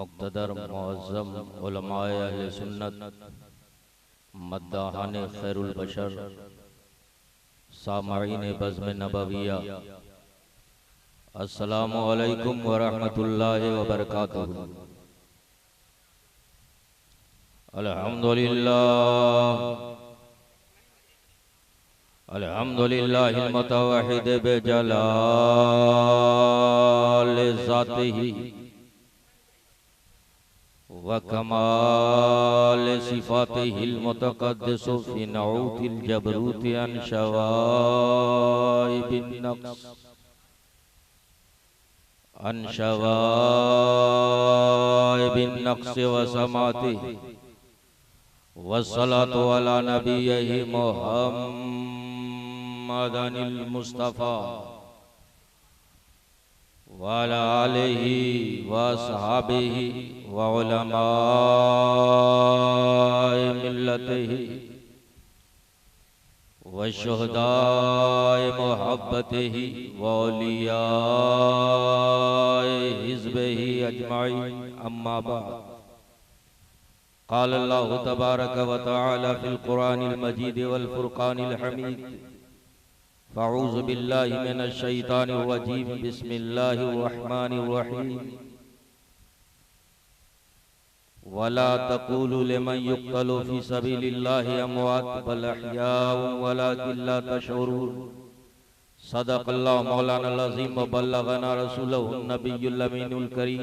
मुक़्तदर मुअज़्ज़म उलमाए अहले सुन्नत मद्दाहाने खैरुल बशर सामईन बज़्म नबविया, अस्सलामु अलैकुम व रहमतुल्लाहि व बरकातुहू। अल्हम्दुलिल्लाहिल मुतवहिद बिजलाल ज़ातिही व कमाल सिफ़ातिहिल मुतक़द्दिसु फ़ी नऊतिल जबरूति अन शवाइबिन नक़्स व समातिही वस्सलातु अला नबिय्यिहि मुहम्मदिल मुस्तफ़ा व अला आलिहि व अस्हाबिहि व उलमाए मिल्लतिहि व शुहदाए मुहब्बतिहि व औलियाए हिज़्बिहि अजमाइन, अम्मा बाद। क़ाल अल्लाहु तबारक व तआला फ़िल क़ुरानिल मजीद वल फ़ुरक़ानिल हमीद। फ़अऊज़ु बिल्लाहि मिनश शैतानिर रजीम। बिस्मिल्लाहिर रहमानिर रहीम। वला तक़ूलू लिमन युक़्तलू फ़ी सबीलिल्लाहि अमवात बल अहयाउन वलाकिन ला तशऊरून। सदक़ल्लाहु मौलानाल अज़ीम व बल्लगना रसूलुहुन नबियुल अमीनुल करीम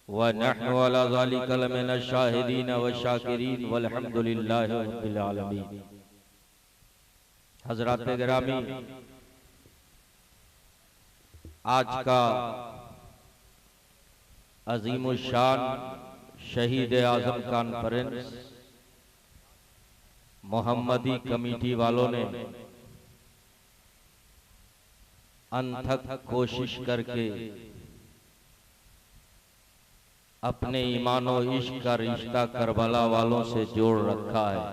व नहनु अला ज़ालिका लमिनश शाहिदीन व शाकिरीन वल्हम्दुलिल्लाहि रब्बिल आलमीन। हज़रात गिरामी, आज का अज़ीमुश्शान शहीद आज़म कॉन्फ्रेंस मोहम्मदी कमेटी वालों ने अनथक कोशिश करके अपने ईमानो इश्क का रिश्ता करबला वालों से जोड़ रखा है।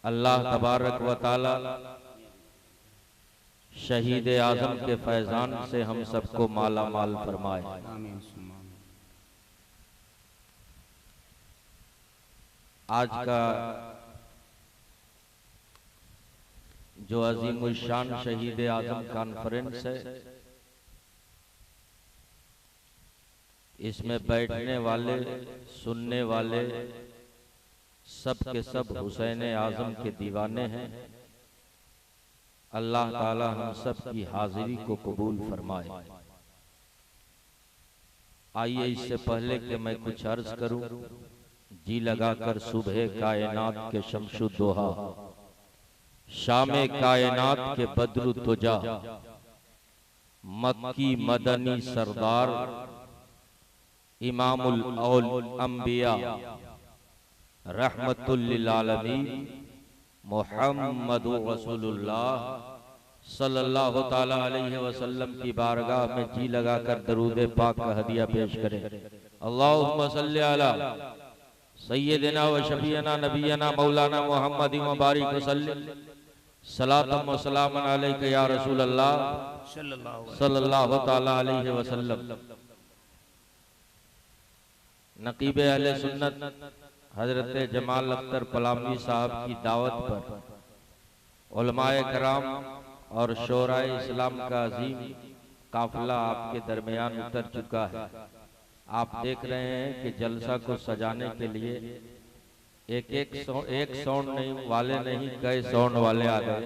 अल्लाह तबारक व तआला शहीद आज़म के फैजान से हम सबको माला माल फरमाए। आज का जो अज़ीमुश्शान शहीद आज़म कॉन्फ्रेंस है, इसमें बैठने वाले सुनने वाले सब के सब हुसैन आज़म के दीवाने हैं। अल्लाह ताला हम सब की हाजिरी को कबूल फरमाए। आइए, इससे पहले कि मैं कुछ अर्ज करूं, जी लगाकर सुबह कायनात के शमशुद्दोहा, शामे कायनात के बद्रु तुजा, मक्की मदनी सरदार इमामुल अंबिया रहमतुल लिल आलमीन मुहम्मदुर रसूलुल्लाह सल्लल्लाहु ताला अलैहि वसल्लम की बारगाह में जी लगाकर दरूद पाक का हदिया पेश करें। अल्लाहुम्मा सल्ली अला सय्यिदिना व शफीना नबीना मौलाना मुहम्मद व बारिक वसल्लिम सलातम व सलामन अलैका या रसूल अल्लाह सल्लल्लाहु ताला अलैहि वसल्लम। नकीब अहले सुन्नत हजरत जमाल अख्तर पलामी साहब की दावत पर उलमाए कराम और शोराए इस्लाम का अजीम काफिला आपके दरमियान उतर चुका है। आप देख रहे हैं कि जलसा को सजाने के लिए एक साउंड नहीं वाले नहीं, कई साउंड वाले आ गए।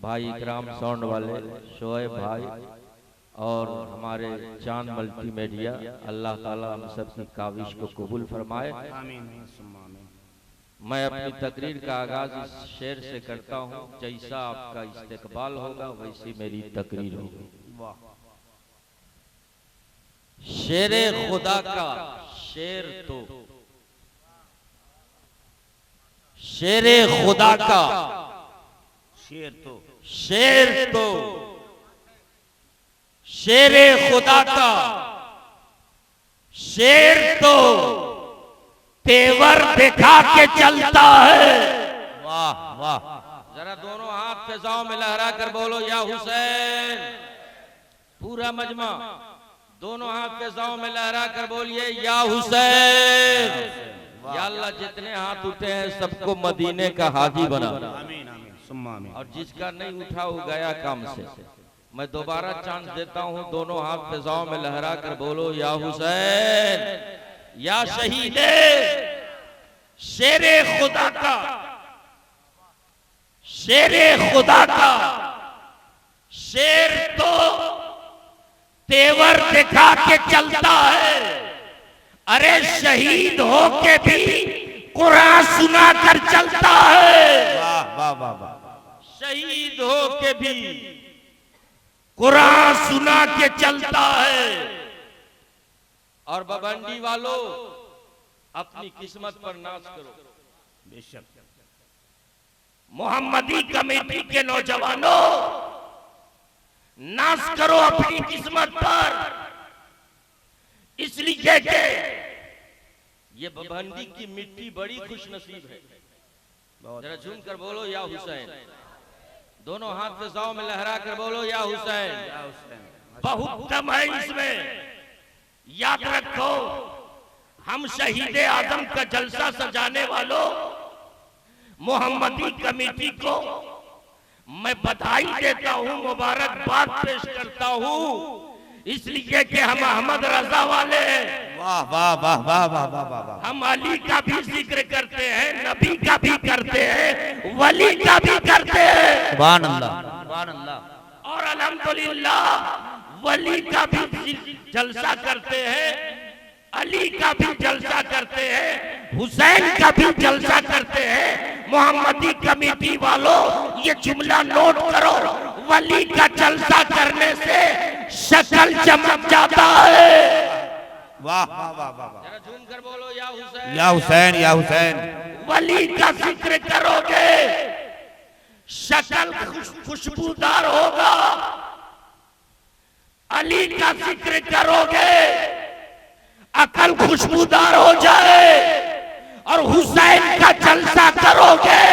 भाई इकराम साउंड वाले, शोएब भाई और हमारे चांद मल्टीमीडिया। अल्लाह ताला हम सब की काविश को कबूल फरमाए। मैं अपनी तकरीर का आगाज इस शेर से करता हूँ, जैसा आपका इस्तेकबाल होगा वैसी मेरी तकरीर होगी। शेरे खुदा का शेर तो, शेरे खुदा का शेर तो, शेरे खुदा का शेर तो तेवर दिखा के चलता है। वाह वाह, जरा दोनों हाथ फिजाओं में लहरा कर बोलो या हुसैन। पूरा मजमा दोनों हाथ फिजाओं में लहरा कर बोलिए या हुसैन। या अल्लाह जितने हाथ उठे हैं सबको मदीने का हाजी बना। आमीन आमीन सुम्मा आमीन। और जिसका नहीं उठा वो गया काम से। मैं दोबारा चांस देता हूं, दोनों हाथ फिजाओं में लहरा कर बोलो या हुसैन या शहीदे शेरे खुदा का, शेरे खुदा का। शेर तो तेवर दिखा के चलता है, अरे शहीद होके भी कुरान सुना कर चलता है। वाह वाह वाह वाह। शहीद होके भी कुरान सुना के चलता है। और बबंडी वालों अपनी किस्मत पर नाज करो। बेशक मोहम्मदी कमेटी के नौजवानों नाज करो अपनी किस्मत पर, इसलिए कि ये बबंडी की मिट्टी बड़ी खुश नसीब है। जरा झूम कर बोलो या हुसैन। दोनों हाथ फिजाओं में लहरा कर बोलो या हुसैन। बहुत कम है इसमें, याद रखो। हम शहीद आजम का जलसा सजाने वालों मोहम्मदी कमेटी को मैं बधाई देता हूं, मुबारकबाद पेश करता हूं, इसलिए कि हम अहमद रजा वाले हैं। वाह वाह वाह वाह वाह वाह वाह वाह। हम अली का भी जिक्र करते हैं, नबी का भी करते हैं, वली का भी करते हैं। सुभान अल्लाह सुभान अल्लाह। और अल्हम्दुलिल्लाह वली का भी जलसा करते हैं, अली का भी जलसा करते हैं, हुसैन का भी जलसा करते हैं। मोहम्मदी कमेटी वालों ये जुमला नोट करो, वली का जलसा करने से शक्ल चमक जाता है। वाह वाह वाह वाह वाह। जरा झूम कर बोलो या हुसैन। या हुसैन या हुसैन। वली का जिक्र करोगे शक्ल खुशबूदार होगा, अली का जिक्र करोगे अकल खुशबूदार हो जाए, और हुसैन का जलसा करोगे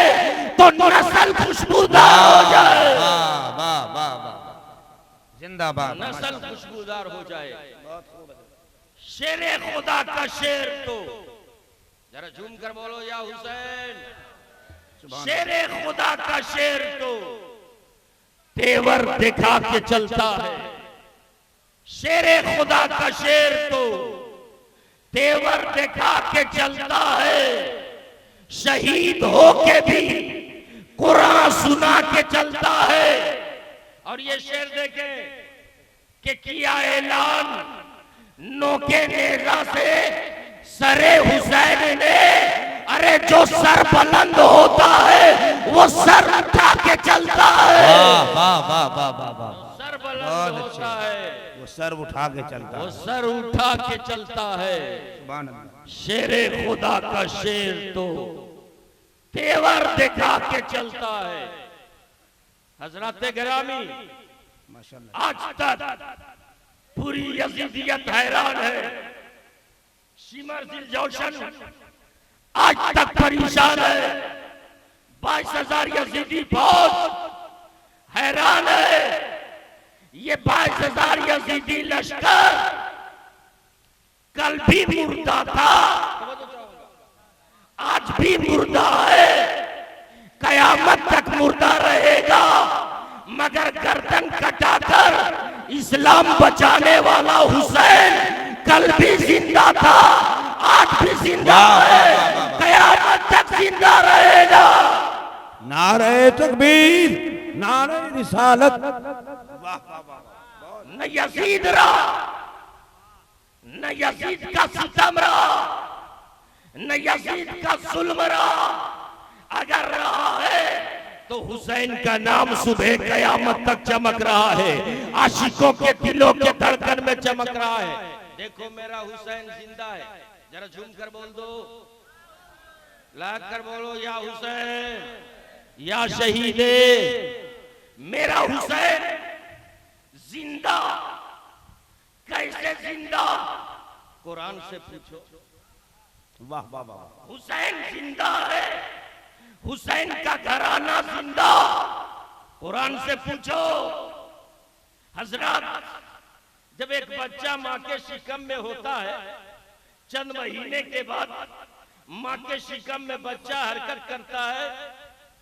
तो नस्ल खुशबूदार हो जाए। वाह वाह वाह वाह। जिंदाबाद। नस्ल खुशबूदार हो जाए। शेरे खुदा का शेर तो जरा झूम कर बोलो या हुसैन। शेरे खुदा का शेर तो तेवर दिखा के चलता है। शेरे खुदा का शेर तो तेवर दिखा के चलता है, शहीद होके भी कुरान सुना के चलता है। और ये शेर देखें कि किया ऐलान नोके नेजा से सरे हुसैन ने, अरे जो सर बुलंद होता है वो सर उठा के चलता है। वाह वाह वाह वाह वाह वाह। सर बुलंद होता है, वो सर उठा के चलता वो है। सर उठा के चलता है। सुभान अल्लाह। शेरे खुदा का शेर तो तेवर दिखा के चलता है। हजरत गिरामी माशाअल्लाह। आज तक पूरी यजीदियत हैरान है। सिमर दिल जोशन आज तक परेशान है। 22,000 यजीदी फौज हैरान है। ये 22,000 यजीदी लश्कर कल भी मुर्दा था, आज भी मुर्दा है, कयामत तक मुर्दा रहेगा। मगर गर्दन कटाकर इस्लाम बचाने वाला हुसैन कल भी जिंदा था, आज भी जिंदा है, कयामत तक जिंदा रहेगा। नारे तकबीर, नारे रिसालत। वाह वाह वाह। न यजीद रहा, न यजीद का सितम रहा, न यजीद का जुल्म रहा। अगर रहा है तो हुसैन का नाम सुबह कयामत तक चमक रहा है, आशिकों के दिलों के धड़कन में चमक रहा है। देखो मेरा हुसैन जिंदा है। जरा झूम कर बोल दो, लाग कर बोलो या हुसैन या शहीदे। मेरा हुसैन जिंदा, कैसे जिंदा? कुरान से पूछो। वाह वाह वाह। हुसैन जिंदा है, हुसैन का घराना जिंदा। कुरान से पूछो। हजरत जब एक बच्चा माँ के शिकम में होता है, चंद महीने के बाद माँ के शिकम में बच्चा हरकत करता है,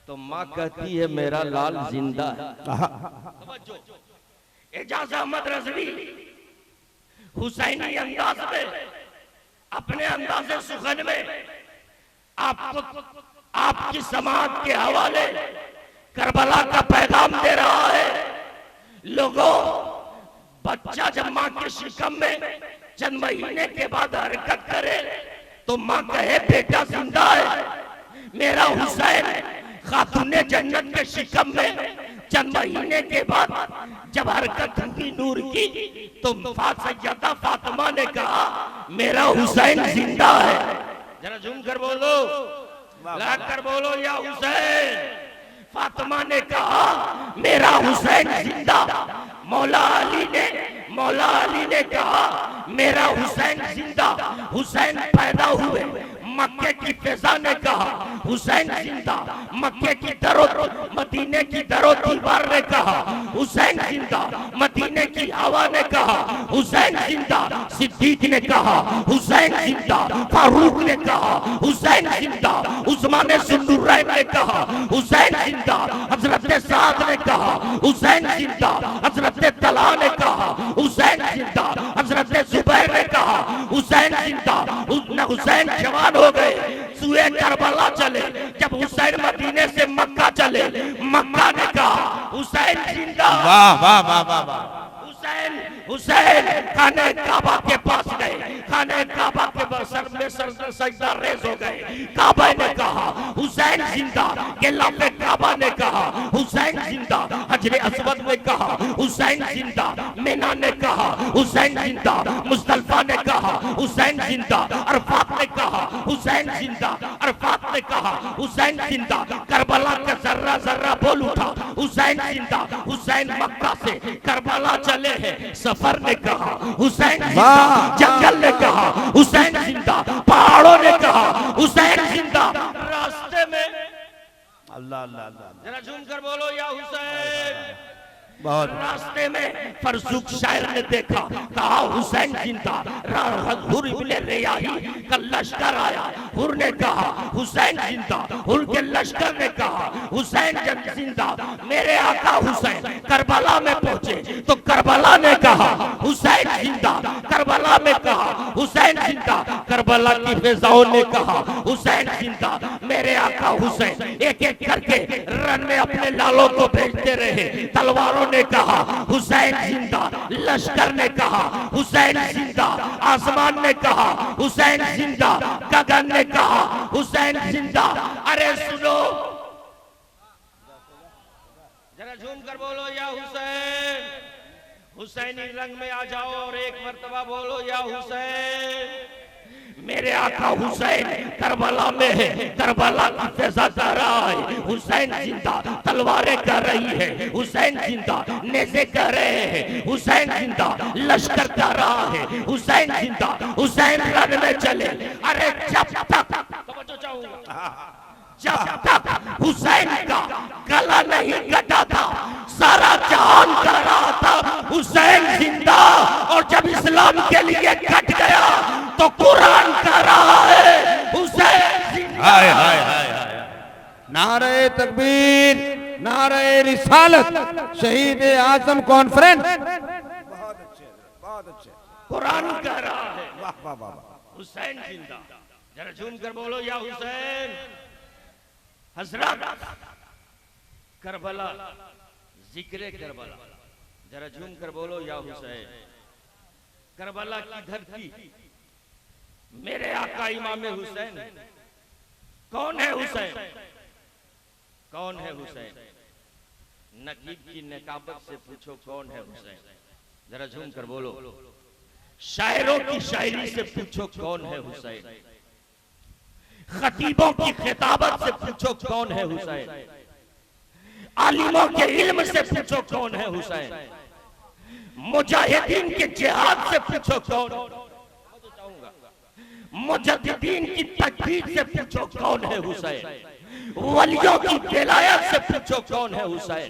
तो माँ कहती है मेरा लाल जिंदा है। एजाज अहमद रज़वी हुसैनी अंदाज में, अपने अंदाज़े सुखन में आपको आपकी समाज के हवाले करबला का पैगाम दे रहा है। लोगों, बच्चा जब माँ के शिकम में चंद महीने के बाद हरकत करे तो माँ कहे बेटा जिंदा है। मेरा हुसैन खातूने जन्नत के शिकम में चंद महीने के बाद जब हरकत हुई नूर की तो सैयदा फातिमा ने कहा मेरा हुसैन जिंदा है। जरा झूम कर बोलो, लग कर बोलो या हुसैन। फातिमा ने कहा मेरा हुसैन जिंदा। मौला अली ने कहा मेरा हुसैन जिंदा। हुसैन पैदा हुए, मक्के की फिजा ने कहा हुसैन जिंदा। मक्के की दरो मदीने की दरो दीवार ने कहा हुसैन जिंदा। मदीने की हवा ने कहा हुसैन जिंदा। सिद्दीक ने कहा हुसैन जिंदा। फारूक ने कहा हुसैन जिंदा। उस्मान सुन्नुरैन ने कहा हुसैन जिंदा। हजरत साद ने कहा हुसैन जिंदा। हजरत तला ने कहा हुसैन जिंदा। हजरत जुबैर ने कहा हुसैन जिंदा। हुसैन जवान हो गए, सुए करबला चले। जब हुसैन मदीने से मक्का चले, मक्का ने कहा हुसैन जिंदा। वाह वाह वाह वाह वाह। हुसैन खाने काबा के पास गए, खाने काबा के सर में सजदा रेज हो गए। काबा ने कहा हुसैन जिंदा। गिलाफे काबा ने कहा हुसैन जिंदा। हजरे अस्वद ने कहा हुसैन जिंदा। मीना ने कहा हुसैन जिंदा। मुस्तल्फा ने कहा हुसैन जिंदा। अरफात ने कहा हुसैन जिंदा। अरफात ने कहा हुसैन जिंदा। करबला का जर्रा जर्रा बोल उठा हुसैन जिंदा। हुसैन मक्का से करबला चले हैं, सफर ने कहा हुसैन जिंदा। जंगल ने कहा हुसैन जिंदा। पहाड़ों ने कहा हुसैन जिंदा। रास्ते में अल्लाह अल्लाह अल्लाह, जरा झूम कर बोलो या हुसैन। बहुत रास्ते में फरसुक शायर ने देखा, कहा हुसैन जिंदा। हुर इब्ने रियाही का लश्कर आया, हुर ने कहा हुसैन जिंदा। हुर के लश्कर ने कहा हुसैन जिंदा। मेरे आका हुसैन करबला में पहुंचे तो करबला ने कहा हुसैन जिंदा। करबला में कहा हुसैन जिंदा। करबला की फिजाओं ने कहा हुसैन जिंदा। मेरे आका हुसैन एक एक करके रन में अपने लालों को भेजते रहे। तलवारों ने कहा हुसैन जिंदा। लश्कर ने कहा हुसैन जिंदा। आसमान ने कहा हुसैन जिंदा। गगन ने कहा हुसैन जिंदा। अरे सुनो, जरा झूम कर बोलो या हुसैन। हुसैनी रंग में आ जाओ और एक मर्तबा बोलो या हुसैन। मेरे आका हुसैन करबला में है, करबला की फिजा कर रहा है। हुसैन जिंदा। तलवारें कर रही है, हुसैन जिंदा। नेज़े कर रहे हैं, हुसैन जिंदा। लश्कर कर रहा है, हुसैन जिंदा। हुसैन रण में चले। अरे जब तक हुसैन का गला नहीं कटा था, सारा जहान कर रहा था हुसैन जिंदा। और जब इस्लाम के लिए कट गया तो कुरान कर रहा है हुसैन जिंदा। हाय हाय हाय हाय। नारे तकबीर, नारे रिसालत, शहीद आजम कॉन्फ्रेंस। बहुत अच्छे, बहुत अच्छे। कुरान कर रहा है वाह वाह वाह। हुसैन जिंदा। जरा झूम कर बोलो या हुसैन। हजरत करबला, जिक्र करबला, जरा झूम कर बोलो या हुसैन। करबला की धरती मेरे आका इमाम हुसैन। कौन है हुसैन? कौन है हुसैन? नकीब की नकाबत से पूछो कौन है हुसैन। जरा झूम कर बोलो। शायरों की शायरी से पूछो कौन है हुसैन। खतीबों की खिताबत से पूछो कौन है हुसैन। आलिमों के इल्म से पूछो कौन है हुसैन। मुजाहिदीन के जिहाद से पूछो कौन। मुजद्दिदीन की तकबीर से पूछो कौन है हुसैन। वलियों की विलायत से पूछो कौन है हुसैन।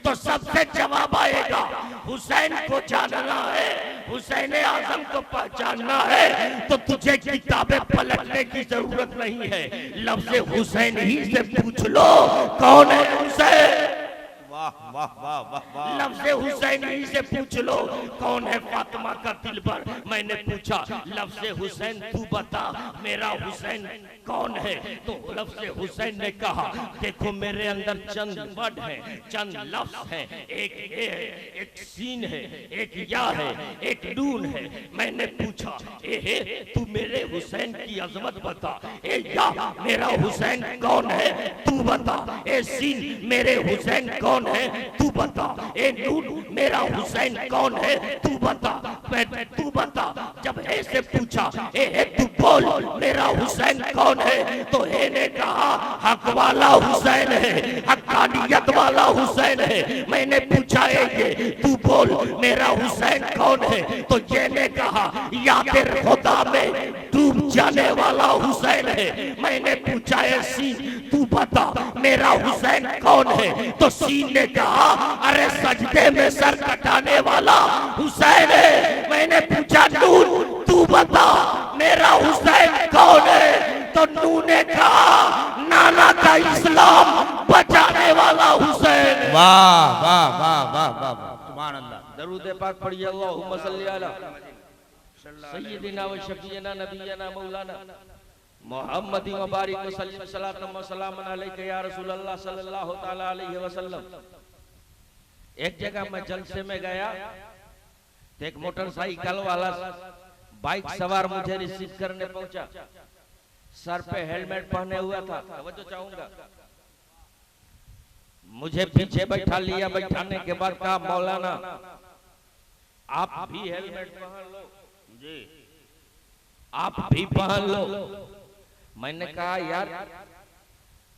तो सबसे जवाब आएगा हुसैन को जानना है, हुसैन आजम को पहचानना है तो तुझे किताबें पलटने की जरूरत नहीं है, लफ्ज़ हुसैन ही से पूछ लो कौन है हुसैन। वाह वाह वाह वाह वाह। लफ्ज़ हुसैन ही से पूछ लो कौन है फातिमा का दिलबर। मैंने पूछा लफ्ज़ हुसैन तू बता मेरा हुसैन कौन है, तो लफ्ज़ हुसैन ने कहा देखो मेरे अंदर चंद वर्ड हैं, चंद लफ्ज़ हैं, एक ए है, एक सीन है, एक या है, एक नून है। मैंने पूछा ए है तू मेरे हुसैन की अजमत बता, ए या मेरा हुसैन कौन है तू बता, ए सीन मेरे हुसैन कौन है तू बता, ए नून मेरा हुसैन कौन है तू बता, तू बता। जब हे से पूछा ए है तू बोल मेरा हुसैन कौन है, तो हे ने कहा हक वाला हुसैन है, हक्कानियत वाला हुसैन है। मैंने पूछा ये तू बोल मेरा हुसैन कौन है, तो ये ने कहा यादें खुदा में डूब जाने वाला हुसैन है। मैंने पूछा है सीन तू बता मेरा हुसैन कौन है, तो सीन ने कहा अरे सजदे में सर कटाने वाला हुसैन है। मैंने पूछा नून तू बता मेरा हुसैन कौन है, तो नून ने कहा नाना का इस्लाम बचाने वाला हुसैन। वाह वाह वाह वाह वाह सुभान अल्लाह। दरूद पाक पढ़िए अल्लाहुम्मा सल्ली अला सय्यिदिना व शफीना नबीना मौलाना मोहम्मद व बारिक व सल्लिम सलातम व सलामन अलैका या रसूल अल्लाह सल्लल्लाहु तआला अलैहि वसल्लम। एक जगह मैं जलसे में गया तो एक मोटरसाइकिल वाला बाइक सवार मुझे रिसीव करने पहुंचा, सर पे हेलमेट पहने हुआ था। तवज्जो चाहूंगा, मुझे पीछे बैठा लिया, बैठाने के बाद कहा मौलाना आप भी हेलमेट पहन लो जी, आप भी पहन लो। मैंने कहा यार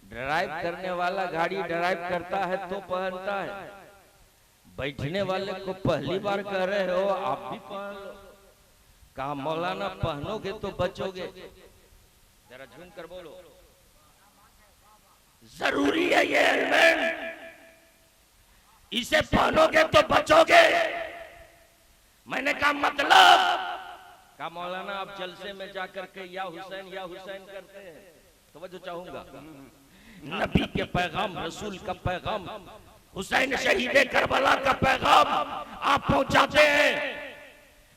ड्राइव करने वाला गाड़ी ड्राइव करता है तो पहनता है, बैठने वाले को पहली बार कह रहे हो आप भी पहन लो। कहा मौलाना पहनोगे तो बचोगे, जरा झूम कर बोलो। जरूरी है ये हेलमेट, इसे पहनोगे तो बचोगे। मैंने कहा मतलब? कहा मौलाना आप जलसे में जाकर के या हुसैन करते हैं। तवज्जो चाहूंगा, नबी के पैगाम, रसूल का पैगाम, हुसैन शहीद करबला का पैगाम आप पहुंचाते हैं।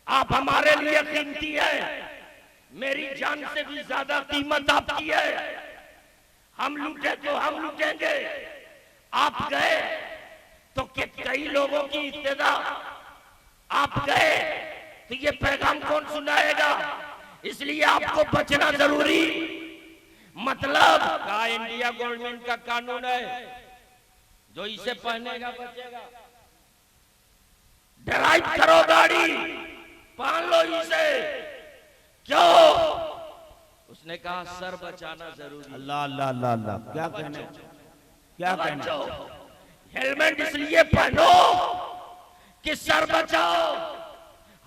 आप हमारे लिए कीमती है, मेरी जान से भी ज्यादा कीमत आपकी है। हम लूटे तो हम लूटेंगे, आप गए तो कई लोगों की इब्तिदा, आप गए तो ये पैगाम कौन सुनाएगा? इसलिए आपको बचना जरूरी। मतलब का इंडिया गवर्नमेंट का कानून है जो इसे पहनेगा बचेगा। ड्राइव करो गाड़ी, पहन लो इसे। क्यों? उसने कहा सर बचाना जरूरी। अल्लाह अल्लाह अल्लाह अल्लाह, क्या कहने, क्या कहने। हेलमेट इसलिए पहनो कि सर बचाओ,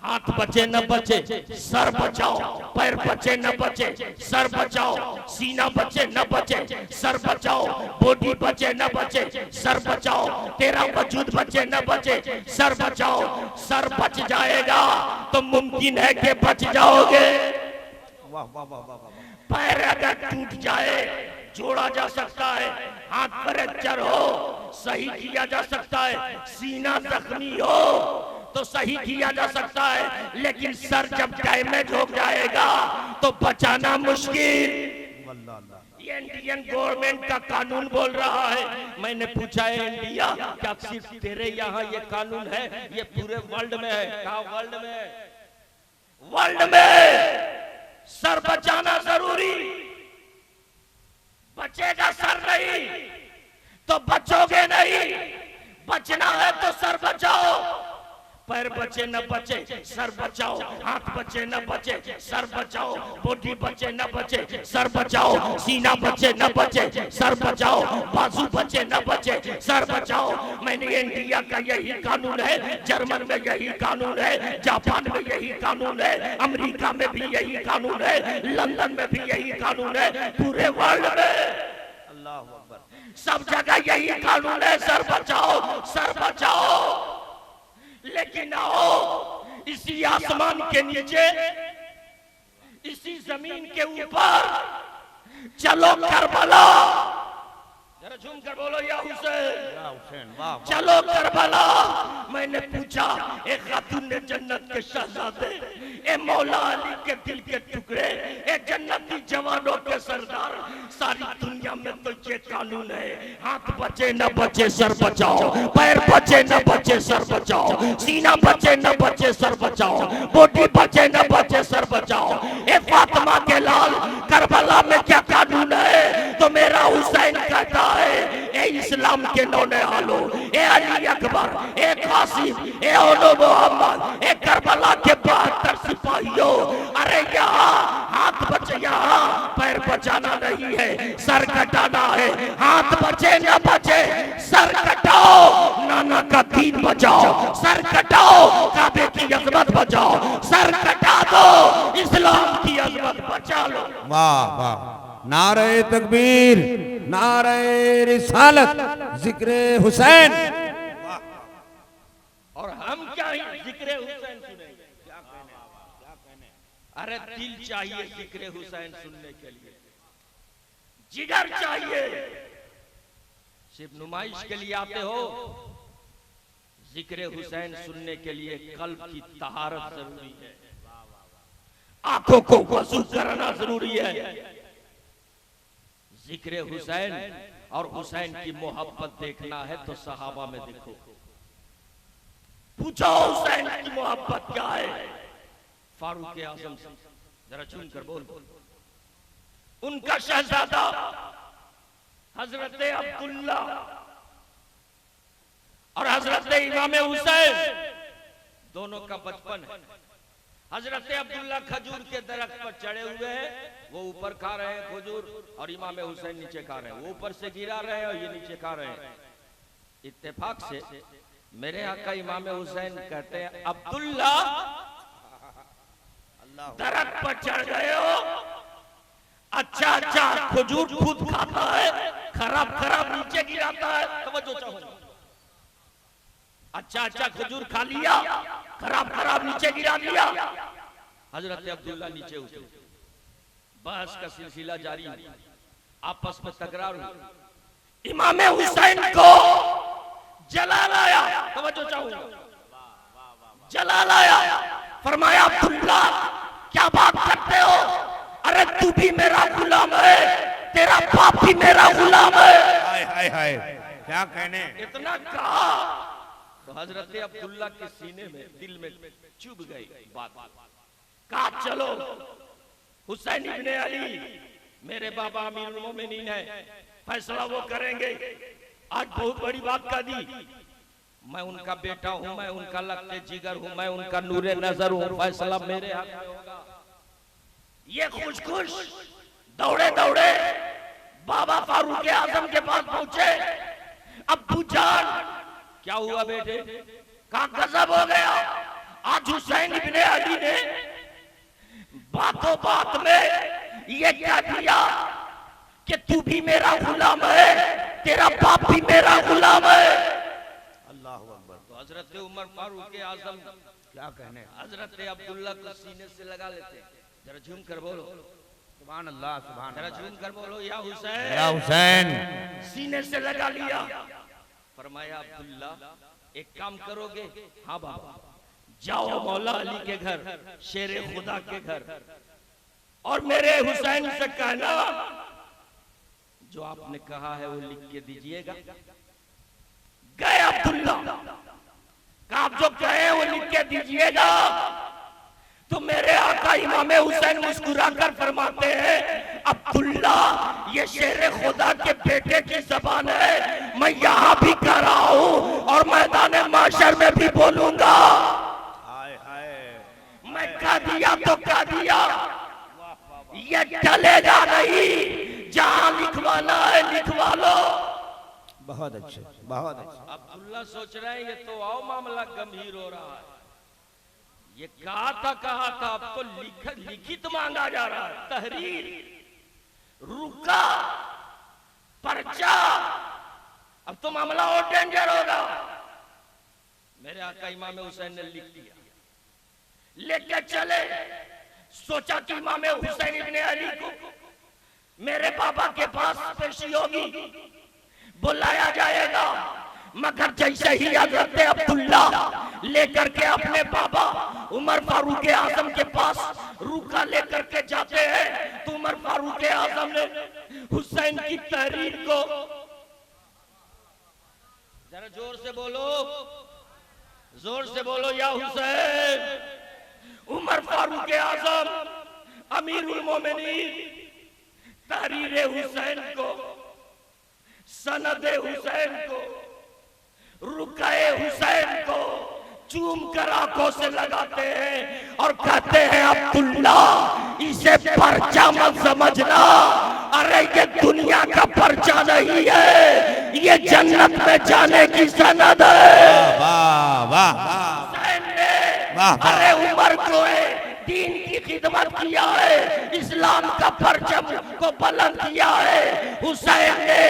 हाथ बचे न बचे सर बचाओ, पैर बचे न बचे सर बचाओ, सीना बचे न बचे सर बचाओ, बॉडी बचे न बचे सर बचाओ, तेरा वजूद बचे न बचे सर बचाओ। सर बच जाएगा तो मुमकिन है कि बच जाओगे। वाह वाह वाह वाह वाह। पैर अगर टूट जाए जोड़ा जा सकता है, हाथ फ्रैक्चर हो सही किया जा सकता है, सीना जख्मी हो तो सही किया जा सकता है, लेकिन सर जब डैमेज हो जाएगा तो बचाना मुश्किल। ये इंडियन गवर्नमेंट का कानून बोल रहा है। मैंने पूछा है इंडिया क्या सिर्फ तेरे यहाँ ये कानून है? ये पूरे वर्ल्ड में है। कहा वर्ल्ड में है? वर्ल्ड में सर बचाना जरूरी। बचेगा सर नहीं तो बचोगे नहीं। बचना है तो सर बचाओ, पैर बचे न बचे सर बचाओ, हाथ बचे न बचे सर बचाओ, बॉडी बचे न बचे सर बचाओ, सीना बचे न बचे सर बचाओ, बाजू बचे न बचे सर बचाओ। मैंने इंडिया का यही कानून है, जर्मन में यही कानून है, जापान में यही कानून है, अमेरिका में भी यही कानून है, लंदन में भी यही कानून है, पूरे वर्ल्ड में अल्लाह अकबर, सब जगह यही कानून है। सर बचाओ, सर बचाओ। लेकिन आओ इसी आसमान के नीचे, इसी जमीन के ऊपर, चलो करबला, जरा झूम कर बोलो या हुसैन, चलो करबला। मैंने पूछा एक खातून ने जन्नत के शहजादे, ए मौला अली के दिल के टुकड़े, ए जन्नती जवानों के सरदार, सारी दुनिया में तो ये कानून है, हाथ बचे न बचे सर बचाओ, पैर बचे न बचे सर बचाओ, सीना बचे न बचे सर बचाओ, बॉडी बचे न बचे सर बचाओ। ए फातिमा के लाल, करबला में क्या कानून है? तो मेरा हुसैन कहता है, ए इस्लाम के नौने हालो, ए अली अकबर, ए कासिम, ए ओलो मोहम्मद, ए करबला के 72 सिपाहियों, अरे यहाँ हाथ बचे, यहाँ पैर बचाना नहीं है, सर कटाना है। हाथ बचे न बचे सर कटाओ, नाना का दीन बचाओ, सर कटाओ, काबे की अजमत बचाओ, सर कटा दो, इस्लाम की अजमत बचा लो। वाह वाह, नारे तकबीर, नारे रिसालत, जिक्र हुसैन। और हम क्या ही जिक्र हुसैन सुनेंगे? अरे दिल चाहिए जिक्र हुसैन सुनने के लिए, जिगर चाहिए। सिर्फ नुमाइश के लिए आते हो? जिक्र हुसैन सुनने के लिए कल्ब की तहारत जरूरी है, आंखों को वजू करना जरूरी है। जिक्र हुसैन और हुसैन की मोहब्बत देखना है तो सहाबा में देखो, पूछो हुसैन की मोहब्बत क्या है? फारूक आजम से जरा चुन कर बोल। उनका शहजादा हजरत अब्दुल्ला और हजरत इमाम हुसैन दोनों का बचपन है। हजरत अब्दुल्ला खजूर के दरख्त पर चढ़े हुए हैं, वो ऊपर खा रहे हैं खजूर, और इमाम हुसैन नीचे खा रहे हैं। वो ऊपर से गिरा रहे हैं और ये नीचे खा रहे हैं। इत्तेफाक से मेरे आका इमाम हुसैन कहते हैं, अब्दुल्ला दरख्त पर चढ़ गए हो, अच्छा अच्छा खजूर खुद खाता है, खराब खराब नीचे गिराता है। तवज्जो चाहूंगा, अच्छा अच्छा खजूर खा लिया, खराब खराब नीचे गिरा दिया। हजरत अब्दुल्ला नीचे उतरे, बहस का सिलसिला जारी, आपस में तकरार हुई। इमाम हुसैन को जलाल आया, तवज्जो चाहूंगा, जलाल आया। फरमाया, अब्दुल्ला क्या बात करते हो? अरे तू भी मेरा गुलाम है, तेरा बाप भी मेरा गुलाम है। हाय हाय हाय, क्या कहने। इतना कहा तो हजरत अब्दुल्ला के सीने में, दिल में चुभ गई बात। कहा चलो हुसैन इब्ने अली मेरे बाबा अमीरुल मोमिनीन है, फैसला वो करेंगे। आज बहुत बड़ी बात कह दी, मैं उनका बेटा हूं, मैं उनका लगते जिगर हूं, मैं उनका नूरे नजर हूं, फैसला मेरे हाथ में होगा। ये खुश खुश दौड़े दौड़े बाबा फारूक आजम के पास पहुंचे। अब्बू जान क्या हुआ बेटे? कहा गजब हो गया, आज हुसैन इब्ने अली ने बातों बात में ये क्या दिया कि तू भी मेरा गुलाम है, तेरा बाप भी मेरा गुलाम है। अल्लाह अकबर। तो हजरत उमर फारूक आजम क्या कहने। हजरत अब्दुल्ला को सीने से लगा लेते। जरा झूम कर बोलो सुभान अल्लाह, सुभान जरा अल्लाह। झूम कर बोलो या हुसैन। या हुसैन। सीने से लगा लिया। फरमाया, अब्दुल्ला एक काम करोगे? हाँ बाबा। जाओ मौला अली के घर, शेरे खुदा के घर, और मेरे हुसैन से कहना जो आपने कहा है वो लिख के दीजिएगा। गए अब्दुल्ला, कहा आप जो कहे वो लिख के दीजिएगा। तो मेरे आका इमाम हुसैन मुस्कुराकर फरमाते हैं, अब्दुल्ला ये शेरे खुदा के बेटे की जबान है, मैं यहाँ भी कह रहा हूँ और मैदान माशर में भी बोलूंगा। हाय हाय, मैं कह दिया तो कह दिया, ये चलेगा नहीं, जहाँ लिखवाना है लिखवा लो। बहुत अच्छे, बहुत अच्छे। अब्दुल्ला सोच रहे हैं ये तो आओ मामला गंभीर हो रहा है। ये कहा था, अब तो लिखित मांगा जा रहा है, तहरीर, रुका, पर्चा, अब तो मामला और डेंजर होगा। मेरे आका इमाम हुसैन ने लिख दिया। लेके चले। सोचा कि इमाम हुसैन इब्ने अली को मेरे बाबा के पास पेशी होगी, बुलाया जाएगा। मगर जैसे ही हजरत अब्दुल्ला लेकर के अपने बाबा उमर फारूक आजम के पास रुका लेकर के जाते हैं, तो उमर फारूक आजम ने हुसैन की तहरीर को, जरा जोर से बोलो, जोर से बोलो, या हुसैन। उमर फारूक आजम अमीरुल मोमिनीन तहरीर हुसैन को, सनद हुसैन को, रुकाए हुसैन को चूम कर आंखों से लगाते हैं और कहते हैं अब्दुल्ला इसे पर्चा मत समझना, अरे ये दुनिया का पर्चा नहीं है, ये जन्नत में जाने की सनद है। वाह वाह वाह। अरे उमर को दीन की खिदमत किया है, इस्लाम का परचम को बुलंद किया है। हुसैन ने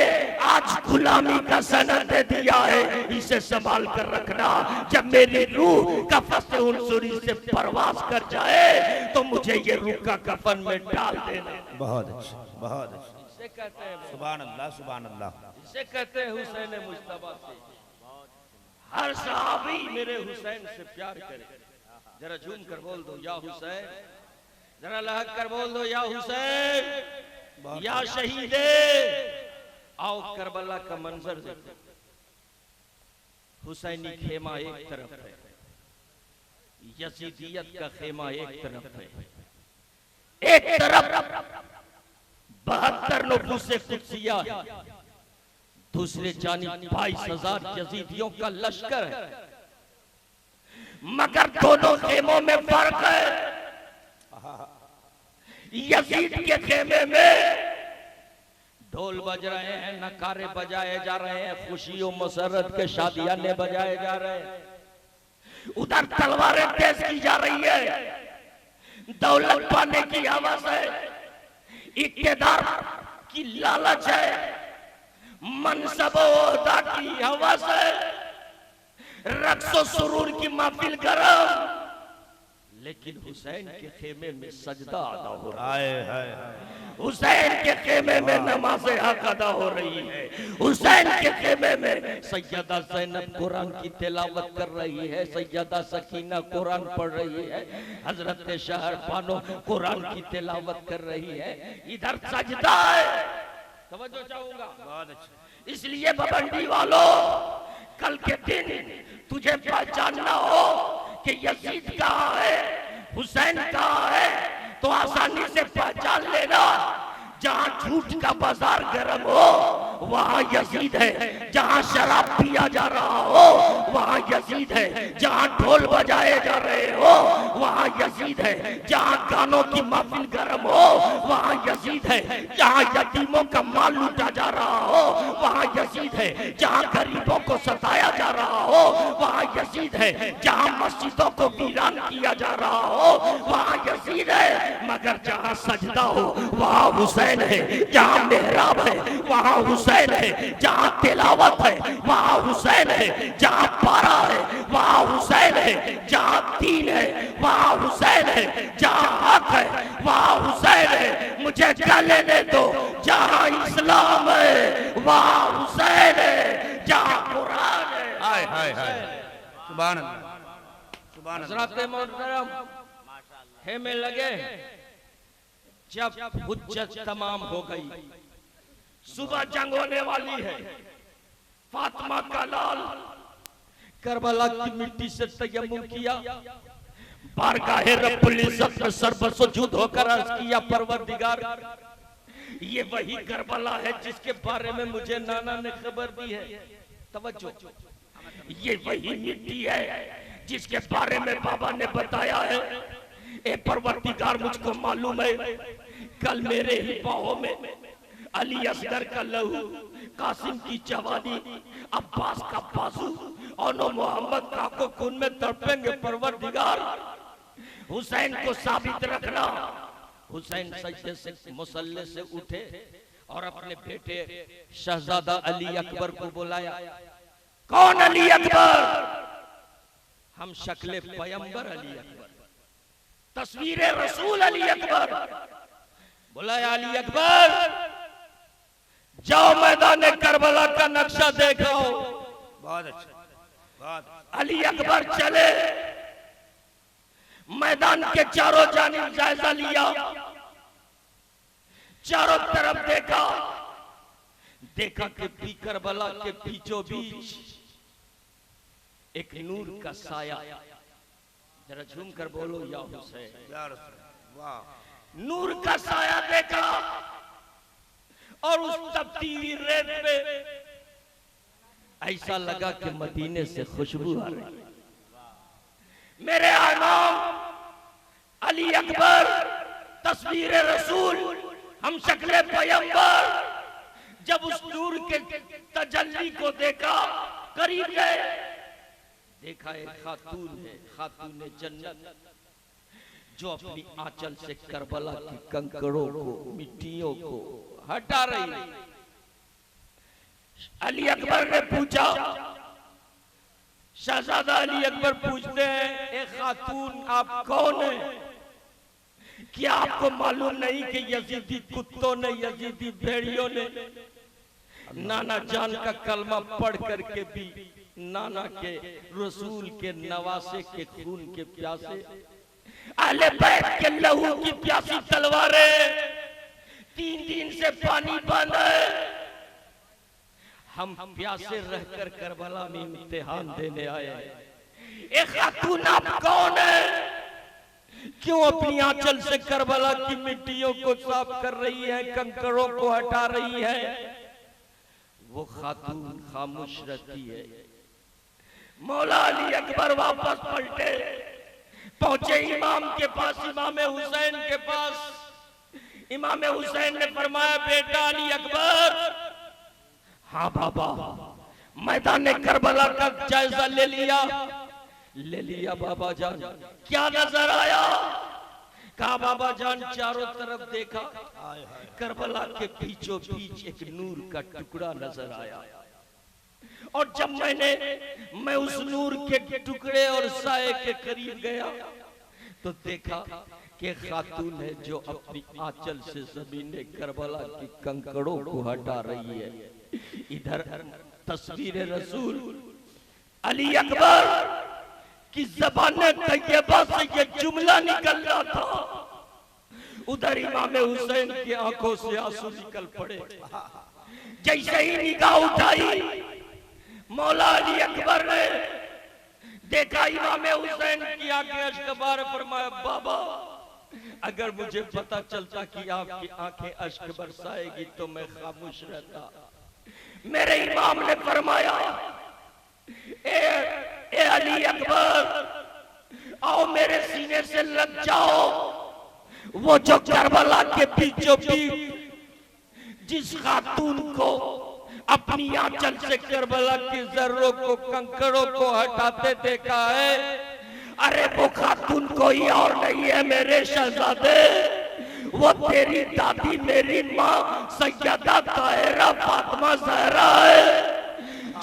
आज गुलामी का सनद दे दिया है, इसे संभाल कर रखना। जब मेरी रूह कफन से उनसुरी से परवास कर जाए तो मुझे ये रूह का कफन में डाल देना। बहुत अच्छा, बहुत अच्छा। इसे कहते हैं सुभान अल्लाह, सुभान अल्लाह। इसे कहते हैं हुसैन मुज्तबा से। हर सहाबी मेरे हुसैन से प्यार करे। जरा झूम कर बोल दो या हुसैन, जरा लहक कर बोल दो या हुसैन, या शहीदे। आओ करबला का मंजर देखो। हुसैनी खेमा एक तरफ है, यजीदियत का खेमा एक तरफ है। एक तरफ 72 नफूसे कुदसिया है, दूसरे जानिब 22,000 यजीदियों का लश्कर है। मगर दोनों खेमों में फर्क है। यजीद के खेमे में ढोल बज रहे हैं, नकारे बजाए जा रहे हैं, खुशी और मसरत के शादियाने बजाए जा रहे हैं। उधर तलवारें तेज की जा रही है, दौलत पाने की हवस है, इक़्तिदार की लालच है, मनसब ओहदा की हवस है, रक्सो सुरूर की महफिल गरम। लेकिन हुसैन के खेमे में सजदा अदा हो रहा है, हुसैन के खेमे में नमाज़े हक अदा हो रही है, हुसैन के खेमे में सैयदा ज़ैनब कुरान की तिलावत कर रही है, सैयदा सकीना कुरान पढ़ रही है, हजरत शहर बानो कुरान की तिलावत कर रही है। इधर सजदा है। तवज्जो चाहूंगा। बहुत अच्छा। इसलिए बबंडी वालों, कल के दिन तुझे पहचानना हो कि यजीद कहाँ है, हुसैन कहाँ है, तो आसानी से पहचान लेना। जहाँ झूठ का बाजार गर्म हो वहाँ यजीद है, जहाँ शराब पिया जा रहा हो वहाँ यजीद है, जहाँ ढोल बजाए जा रहे हो वहाँ यजीद है, जहाँ गानों की महफिल गर्म हो वहाँ यजीद है, जहाँ यतीमों का माल लूटा जा रहा हो वहाँ यजीद है, जहाँ गरीबों को सताया जा रहा हो वहाँ यजीद है, जहाँ मस्जिदों को वीरान किया जा रहा हो वहाँ यजीद है। मगर जहाँ सजदा हो वहाँ हुसैन है, जहाँ मेहराब है वहाँ हुसैन है, जहाँ तिलावत है वहाँ हुसैन है, जहाँ पारा है वहाँ हुसैन है, जहाँ दीन है वहाँ हुसैन है, जहाँ हक है वहाँ हुसैन है। मुझे क्या लेने दो, जहाँ इस्लाम है वहाँ हुसैन है, जहाँ कुरान है। हाय हाय हाय, सुभान अल्लाह, सुभान अल्लाह। हज़रत मोहतरम खेमे लगे। जब हुज्जत तमाम हो गई, सुबह जंग होने वाली है, फातिमा का लाल करबला की मिट्टी से तयम्मुम किया, बारगाहे रब्बुल इज्जत में सर्वसुजूद होकर अर्ज किया, परवरदिगार ये वही करबला है जिसके बारे में मुझे नाना ने खबर दी है। तवज्जो, ये वही मिट्टी है जिसके बारे में बाबा ने बताया है। ए परवरदिगार मुझको मालूम है कल मेरे ही पाँव में अली असगर का लहू, कासिम की जवानी, अब्बास का बाजू और मोहम्मद का को खून में तड़पेंगे। परवरदिगार हुसैन को साबित रखना। हुसैन सजदे से मुसल्ले से उठे और अपने बेटे शहजादा अली अकबर को बुलाया। कौन अली अकबर? हम शक्ले पैगंबर अली अकबर। तस्वीर रसूल अली अकबर। बोला अली अकबर जाओ मैदान करबला का नक्शा देखाओ। बहुत अच्छा, बहुत अली अकबर चले, मैदान के चारों जानिब जायजा लिया, चारों तरफ देखा, देखा कि करबला के बीचों बीच एक नूर का साया, जरा झूम कर बोलो या हुसैन, या रसूल, वाह। नूर का साया देखा और उस तपती हुई रेत पे ऐसा लगा कि मदीने से खुशबू आ रही। मेरे इमाम अली अकबर तस्वीर रसूल हम शक्ल पैगंबर जब उस नूर के तजल्ली को देखा, करीब गए, देखा एक खातून है, खातून जन्नत, जो अपनी आंचल से करबला की कंकड़ों को, मिट्टियों को हटा रही है। अली अकबर ने पूछा, शहजादा अली अकबर पूछते हैं, ए खातून आप कौन है? क्या आपको मालूम नहीं कि यजीदी कुत्तों ने, यजीदी भेड़ियों ने नाना जान का कलमा पढ़ करके भी नाना के रसूल के नवासे के खून के प्यासे, अहले बैत के लहू की प्यासी तलवारें 3 दिन से पानी बंद है। हम प्यासे रहकर करबला में इम्तिहान देने आए। एक खातून आप कौन है? क्यों अपनी आंचल से करबला की मिट्टियों को साफ कर रही है, कंकड़ों को हटा रही है? वो खातून खामोश रहती है। मौला अली अकबर वापस पलटे, पहुंचे इमाम के पास, इमाम हुसैन के पास। इमाम हुसैन ने फरमाया, बेटा अली अकबर। हाँ बाबा, मैदान करबला का जायजा ले लिया? ले लिया बाबा जान। क्या नजर आया? कहा बाबा जान चारों तरफ देखा, करबला के बीचों बीच एक नूर का टुकड़ा नजर आया। और जब मैं उस नूर के टुकड़े और साए के करीब गया तो देखा कि खातून है जो अपनी आंचल से जमीन करबला की कंकड़ों को हटा रही है। इधर तस्वीर रसूल अली अकबर की ज़बान तैयबा से ये जुमला निकल रहा था, उधर इमाम हुसैन की आंखों से आंसू निकल पड़े। जैसे ही निगाह उठाई, मौला अली अकबर ने देखा इमाम हुसैन की आंखें अश्क-ए-बार, फरमाया, बाबा अगर मुझे पता चलता कि आपकी आंखें अश्क बरसाएगी तो मैं खामोश रहता। मेरे इमाम ने फरमाया, ए अली अकबर, आओ मेरे सीने से लग जाओ। वो जो करबला के बीचों बीच जिस खातून को अपनी आंचल से करबला की जर्रों को, कंकड़ों को हटाते देखा है, अरे वो खातून कोई और नहीं है मेरे शहजादे, वो तेरी दादी, मेरी माँ सैयदा ताहिरा फातिमा ज़हरा है,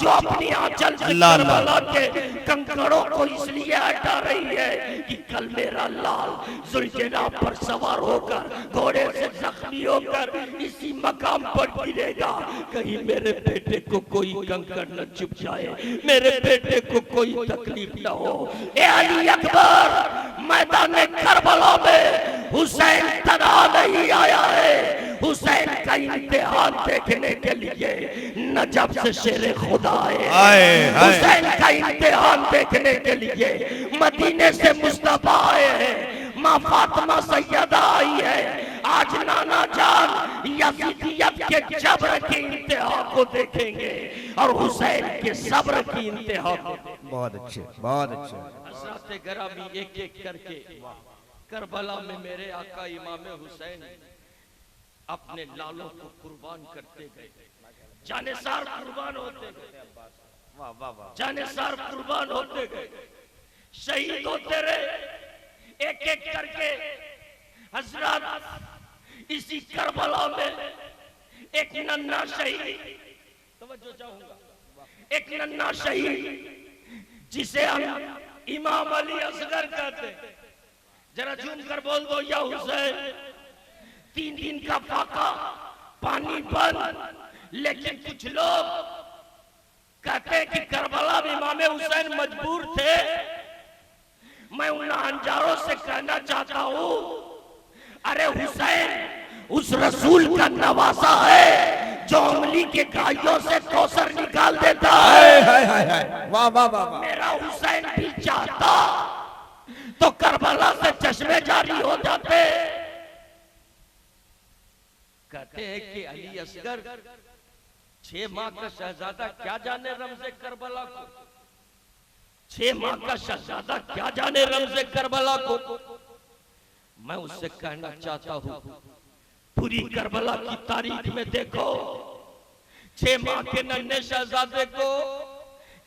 जो अपनी आंचल से करबला के कंकड़ों को इसलिए हटा रही है कि कल मेरा लाल जुल्जना पर सवार होकर, घोड़े से जख्मी होकर इसी मकाम पर गिरेगा। कहीं मेरे बेटे को कोई कंकड़ न चुभ जाए, मेरे बेटे को कोई तकलीफ न हो। ए अली अकबर, मैदान करबला में हुसैन तनहा नहीं आया है, हुसैन का इम्तिहान देखने के लिए नजफ से शेर खुदा आए, हुसैन का इम्तिहान देखने के लिए मदीने से मुस्तफा आए हैं, माँ फातिमा सैयदा आई है। आज नाना जान यजीदियत के जबर के इंतहा को देखेंगे और हुसैन के सब्र की इंतहा को। बहुत अच्छे, बहुत अच्छे। हज़रत गरामी एक एक करके करबला में मेरे आका इमाम हुसैन अपने लालों को कुर्बान करते गए, जानेसार कुर्बान होते गए, जानेसार कुर्बान होते गए, शहीद होते रहे एक एक करके। हजरत इसी करबला में एक नन्हा शहीद, तवज्जो चाहूंगा, एक नन्हा शहीद जिसे हम इमाम अली असगर कहते, जरा झूम कर बोल दो या हुसैन। 3 दिन का फाका, पानी बंद। लेकिन कुछ लोग कहते हैं कि करबला में इमाम हुसैन मजबूर थे। मैं उन हजारों से कहना चाहता हूं, अरे हुसैन उस रसूल का नवासा है जो उंगली के गायों से कौसर निकाल देता है। वाह वाह वाह। मेरा हुसैन भी चाहता तो करबला से चश्मे जारी हो जाते। कहते हैं कि अली असगर 6 माह का शहजादा क्या जाने रमज़े करबला को, 6 माह का शहजादा क्या जाने रमज़े करबला को। मैं उससे कहना चाहता हूं, पूरी करबला की तारीख में देखो, 6 माह के नन्हे शहजादे को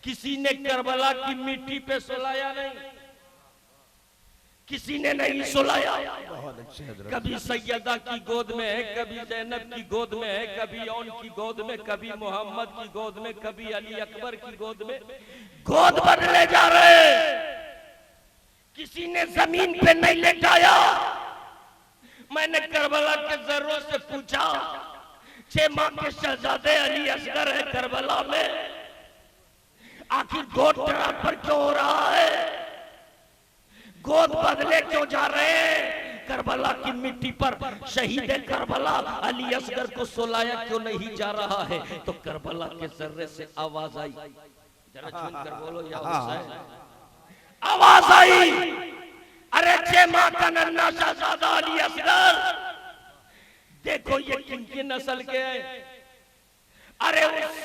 किसी ने करबला की मिट्टी पे सुलाया नहीं, किसी ने नहीं सुलाया। कभी सैयदा की गोद में है, कभी जैनब की गोद में है, कभी औन की गोद में, कभी मोहम्मद की गोद में, कभी अली अकबर की गोद में। गोद बदले जा रहे, किसी ने जमीन पे नहीं लेटाया। मैंने करबला के जर्रों से पूछा, 6 माह के शहजादे अली असगर है करबला में, आखिर गोद ट्रांसफर क्यों हो रहा है, गोद बदले क्यों जा रहे हैं? करबला की मिट्टी पर शहीद करबला अली असगर को सुलाया क्यों नहीं जा रहा है? तो करबला के जर्रे से आवाज आई, जरा झूम कर बोलो या हुसैन। आवाज आई, अरे 6 माह का नन्हा शहजादा अली असगर, देखो ये किनकी नस्ल के हैं? अरे उस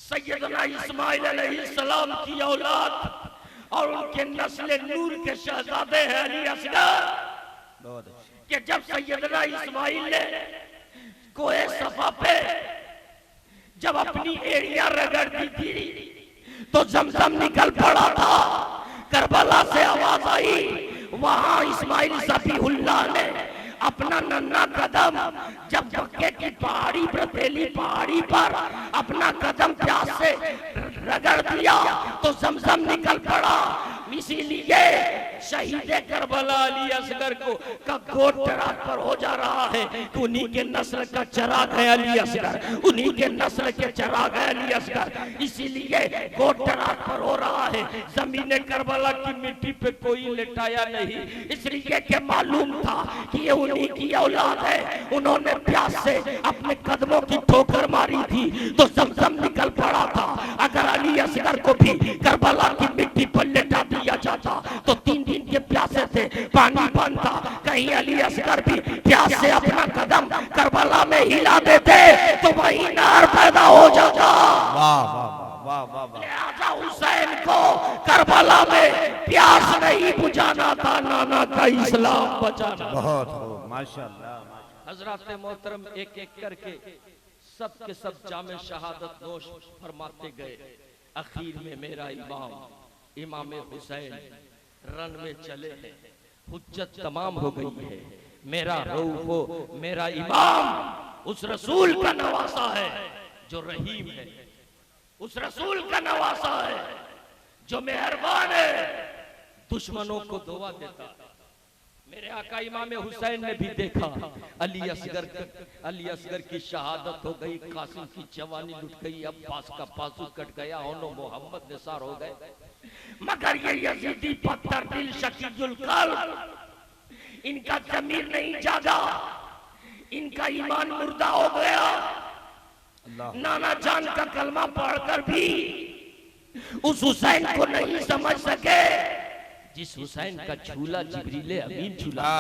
सैयदना इस्माइल अलैहिस्सलाम की औलाद और उनके नस्ल नूर के शहजादे हैं अली असगर। कि जब सैयदना इस्माइल ने कोए सफा पे जब अपनी एड़ियां रगड़ दी थी तो जमजम निकल पड़ा था। करबला से आवाज आई, वहां इस्माइल ज़बीहुल्लाह ने अपना नन्हा कदम जब मक्के की पहाड़ी बर्फीली पहाड़ी पर अपना कदम प्यास से रगड़ दिया तो जमजम निकल पड़ा। इसीलिए शहीद करबला अली असगर को का गोद ट्रांसफर हो जा रहा है। उन्हीं के नस्ल का चिराग है अली असगर, उन्हीं के नस्ल के चिराग है अली असगर, इसीलिए गोद ट्रांसफर हो रहा है। जमीन करबला की मिट्टी पे कोई लेटाया नहीं, इसलिए के मालूम था कि ये उन्हीं की औलाद है। उन्होंने प्यास से अपने कदमों की ठोकर मारी थी तो जमजम निकल पड़ा था। अगर अली असगर को भी करबला की मिट्टी पर लेटा दिया जाता तो 3 दिन के प्यासे से पानी बंद था। कहीं अली असगर भी प्यास से अपना कदम करबला में हिला देते तो वही नहर पैदा हो जाता। वाह वाह वाह वाह। लिहाजा हुसैन को करबला में प्यास नहीं बुझाना था, नाना का इस्लाम बचाना। बहुत हो माशाअल्लाह। हजरत मोहतरम एक एक करके सब के सब जामे शहादत नोश फरमाते गए। आखिर में मेरा इमाम हुसैन रन में चले हैं, हुज्जत तमाम हो गई है। मेरा रऊफो मेरा इमाम उस रसूल का नवासा है जो रहीम है, उस रसूल का नवासा है जो मेहरबान है, दुश्मनों को दुआ देता है। मेरे आका इमाम हुसैन ने भी देखा अली असगर की शहादत हो गई, कासिम की जवानी लुट गई, अब्बास का बाजू कट गया, मोहम्मद निसार हो गए। मगर ये यजीदी पत्थर दिल शकीजुल कल्ब, इनका जमीर नहीं जागा, इनका ईमान मुर्दा हो गया। नाना जान का कलमा पढ़कर भी उस हुसैन को नहीं समझ सके जिस हुसैन का झूला जिब्रील अमीन झूला,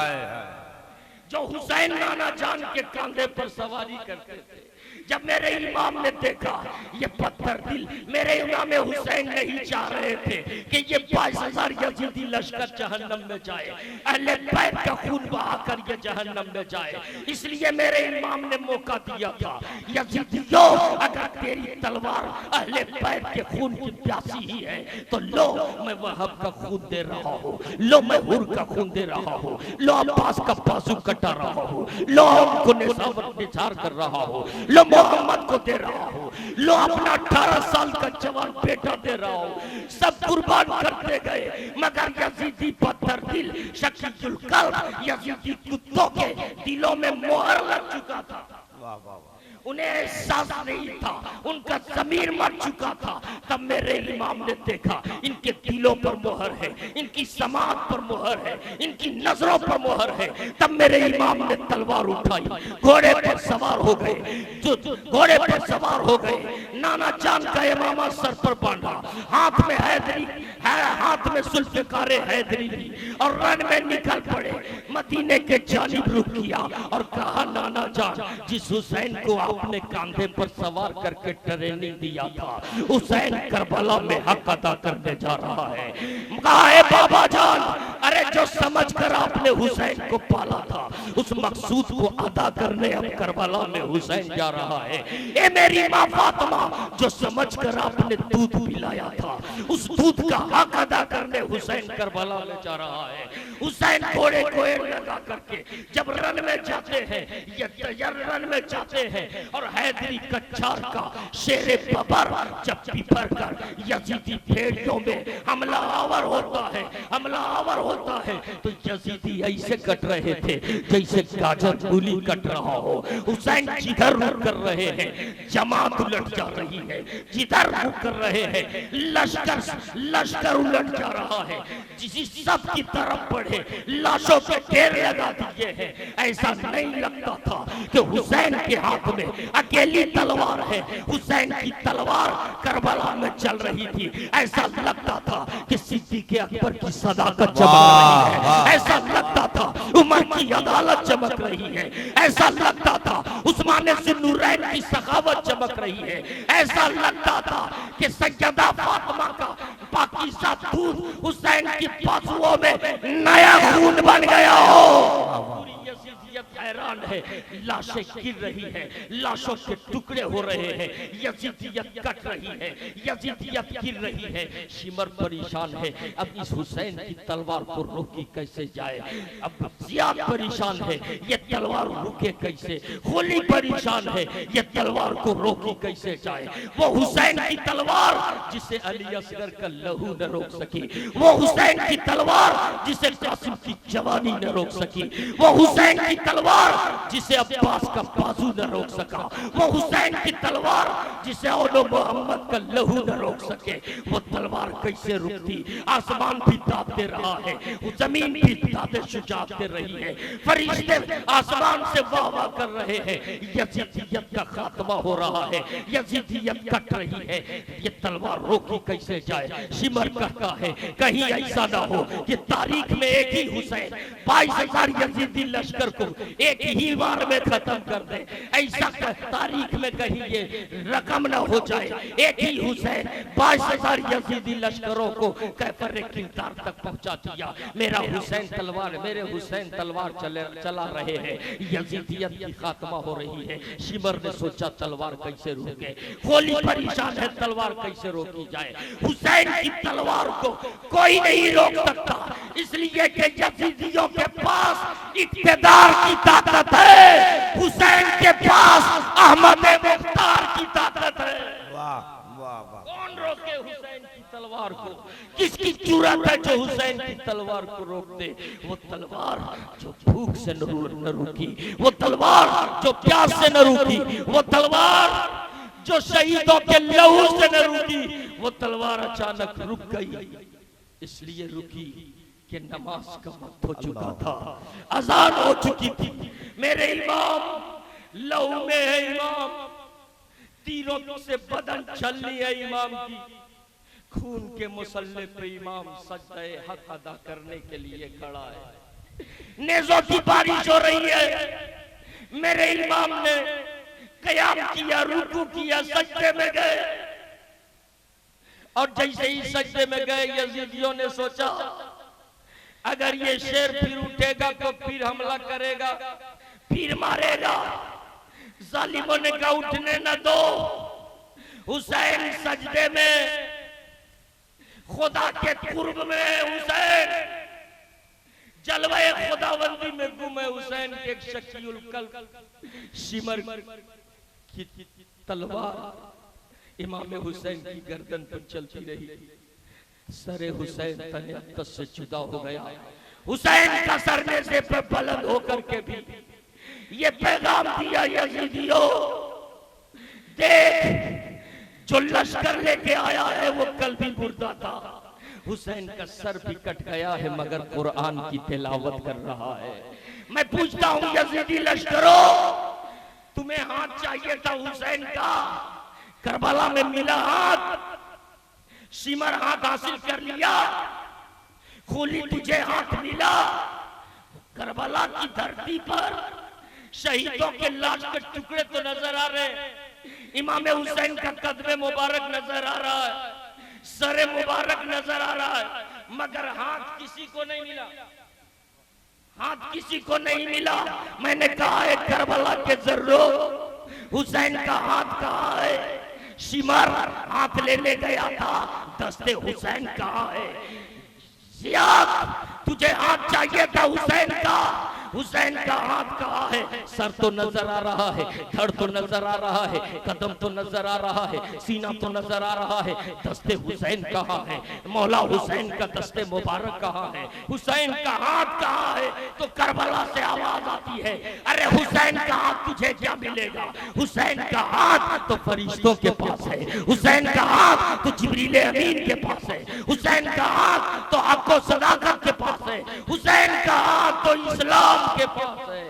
जो हुसैन नाना जान के कंधे पर सवारी करते थे। जब मेरे इमाम ने देखा ये पत्थर दिल, मेरे इमाम हुसैन नहीं चाह रहे थे कि ये 22,000 यजीदी लश्कर जहन्नम में जाए, अहले बैत का खून बहाकर ये जहन्नम में जाए। इसलिए मेरे इमाम ने मौका दिया था, यजीदियों अगर तेरी तलवार अहले बैत के खून की प्यासी ही है तो लो मैं वहाब का खून दे रहा हूँ, लो मैं हुर का खून दे रहा हूँ, लो अब्बास का बाजू कट सटा रहा हूँ, लो उनको निसार कर रहा हूँ, लो मोहम्मद को दे रहा हूँ, लो अपना 18 साल का जवान बेटा दे रहा हूँ। सब कुर्बान करते गए मगर यजीदी पत्थर दिल शकील कल्ब यजीदी कुत्तों के दिलों में मोहर लग चुका था। उन्हें एहसास नहीं था, उनका ज़मीर मर चुका था। तब मेरे इमाम ने देखा इनके दिलों पर मोहर है, इनकी समाज पर मोहर है, इनकी नजरों पर मोहर है। तब मेरे इमाम ने तलवार उठाई, घोड़े पर सवार हो गए, जो घोड़े पर सवार हो गए, नाना जान का इमामा सर पर बांधा, हाथ में हैदरी है, हाथ में जुल्फ़िकार हैदरी ली और रन में निकल पड़े। मदीने के जानिब रुख किया और कहा, नाना जान, जिस हुसैन को आपने कांधे पर सवार करके ट्रेनिंग दिया था, हुसैन करबला में हक अदा करने जा रहा है। कहा है बाबा जान, अरे जो समझकर आपने हुसैन को पाला था, उस मकसूद को अदा करने अब करबला में हुसैन जा रहा है। ए मेरी माँ फातिमा, जो समझकर आपने दूध पिलाया था, उस दूध का हक अदा करने हुसैन करबला में जा रहा है। हुसैन घोड़े को लगा करके जब रन में जाते हैं, ये रन में जाते हैं और हैदरी कच्चार का शेरे बबर जब बिफर कर यजीदी भेड़ियों में हमलावर होता है तो यजीदी ऐसे कट रहे थे जैसे गाजर मूली कट रहा हो। हुसैन जिधर रुक कर रहे हैं जमात उलट जा रही है, जिधर रुक कर रहे हैं लश्कर उलट जा रहा है। जिस सब की तरफ बढ़े लाशों के ढेर लगा दिए हैं। ऐसा नहीं लगता था कि हुसैन के हाथ में अकेली तलवार है, हुसैन की तलवार करबला में चल रही थी। ऐसा लगता था कि सिद्दीक़ अकबर की सदाकत चमक रही है, ऐसा लगता था उमर की अदालत चमक रही है, ऐसा लगता था उस्मान ज़ुन्नूरैन की सखावत चमक रही है, ऐसा लगता था कि सैयदा फातिमा का पाकीज़ा दूध हुसैन की बाजुओं में नया खून बन गया हो। हैरान है, लाशें गिर रही है, लाशों के टुकड़े हो रहे हैं, यजीदियत कट रही है, यजीदियत गिर रही है। शिमर परेशान है, अब इस हुसैन की तलवार को रोकी कैसे जाए। अब ज़ियाद परेशान है, ये तलवार रुके कैसे। होली परेशान है, ये तलवार को रोकी कैसे जाए। वो हुसैन की तलवार जिसे अली असगर का लहू न रोक सकी, वो हुसैन की तलवार जिसे कासिम की जवानी न रोक सकी, वो हुसैन की तलवार जिसे अब्बास का बाजू न रोक सका, वो हुसैन की तलवार जिसे औलो मोहम्मद का लहू न रोक सके। वो तलवार कैसे रुकती। आसमान भी दाते रहा है, जमीन भी दाते शुजात दे रही है, फरिश्ते आसमान से वाह वाह कर रहे हैं। यजीदियत का खात्मा हो रहा है, यजीदियत कट रही है। ये तलवार रोकी कैसे जाए। शिमर कहता है कहीं ऐसा ना हो कि तारीख में एक ही हुसैन 22,000 यजीदी लश्कर को एक ही बार में खत्म कर दे। ऐसा तारीख में कहीं ये रकम न हो जाए। एक ही हुसैन 22,000 यजीदी लश्करों को कैफर किरदार तक पहुंचा दिया। मेरा हुसैन तलवार, मेरे हुसैन तलवार चला रहे हैं। यजीदियत की खात्मा हो रही है। शिमर ने सोचा तलवार कैसे रोके। होली परेशान है, तलवार कैसे रोकी जाए। हुसैन की तलवार को कोई नहीं रोक सकता, इसलिए कि यजीदियों के पास इक़्तिदार की ताकत है, हुसैन के पास अहमद मुख्तार की ताकत है। वाह वाह वाह। कौन रोके हुसैन की तलवार को। किसकी जुर्रत है जो हुसैन की तलवार को रोक दे। वो तलवार जो भूख से न रुकी, वो तलवार जो प्यास से न रुकी, वो तलवार जो शहीदों के लहू से न रुकी, वो तलवार अचानक रुक गई। इसलिए रुकी कि नमाज का वक्त हो चुका था, अजान हो चुकी थी। मेरे इमाम लहू में है, इमाम तीरों से बदन छलनी है इमाम की। खून के मुसल्ले पे इमाम सजदे हक अदा करने के लिए खड़ा है। नेज़ों की बारिश हो रही है। मेरे इमाम ने क़याम किया, रुकू किया, सजदे में गए और जैसे ही सजदे में गए यजीदियों ने सोचा अगर ये शेर फिर उठेगा तो फिर हमला करेगा, फिर मारेगा। जालिमों ने कहा उठने न दो। हुसैन सजदे में, खुदा के कुर्ब में हुसैन जलवाए खुदाबंदी में गुम है हुसैन के एक शकीउल कल्ब शिमर की तलवार इमाम हुसैन की गर्दन पर चलती रही। सरे हुसैन तने से जुदा हो गया। हुसैन का सरने से पे बुलंद होकर के भी ये पैगाम दिया यजीदियों, देख जो लश्कर लेके आया है वो कल भी मुर्दा था। हुसैन का सर भी कट गया है मगर कुरान की तिलावत कर रहा है। मैं पूछता हूँ यजीदी लश्करों, तुम्हें हाथ चाहिए था हुसैन का, करबला में मिला हाथ, सिमर हाथ हासिल कर लिया, खूली तुझे हाथ मिला। करबला की धरती पर शहीदों के लाश के टुकड़े तो नजर आ रहे, इमाम हुसैन का कदम मुबारक नजर आ रहा है, सरे मुबारक नजर आ रहा है, मगर हाथ किसी को नहीं मिला, हाथ किसी को नहीं मिला। मैंने कहा है करबला के जर्रो हुसैन का हाथ कहाँ है? सिमर हाथ लेने गया था, दस्ते हुसैन कहाँ है? सियाक तुझे हाथ चाहिए था हुसैन का, हुसैन का हाथ कहाँ है? सर तो नजर आ रहा है, धड़ तो नजर आ रहा है, कदम तो नजर आ रहा है, सीना तो नजर आ रहा है, दस्ते हुसैन कहाँ है? मौला हुसैन का दस्ते मुबारक कहाँ है? हुसैन का हाथ कहाँ है? तो करबला से आवाज आती है, अरे हुसैन का हाथ तुझे क्या मिलेगा? हुसैन का हाथ तो फरिश्तों के पास है, हुसैन का हाथ तो जिब्रील अमीन के पास है, हुसैन का हाथ तो हक़ सदाकत के पास है, हुसैन का हाथ तो इस्लाम के पास है।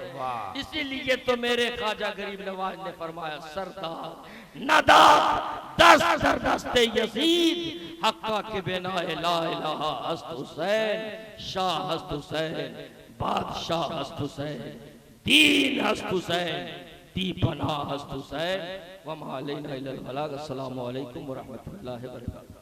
इसीलिए तो मेरे ख्वाजा गरीब नवाज ने फरमाया, सरदार नदा दस्त दस्ते यजीद हक्का के बिना ला इलाहा हस्त हुसैन, शाह हस्त हुसैन, बादशाह हस्त हुसैन, दीन हस्त हुसैन, दीपना हस्त हुसैन। वमा अलैना इल्लल बलाग। अस्सलामु अलैकुम व रहमतुल्लाहि व बरकातहू।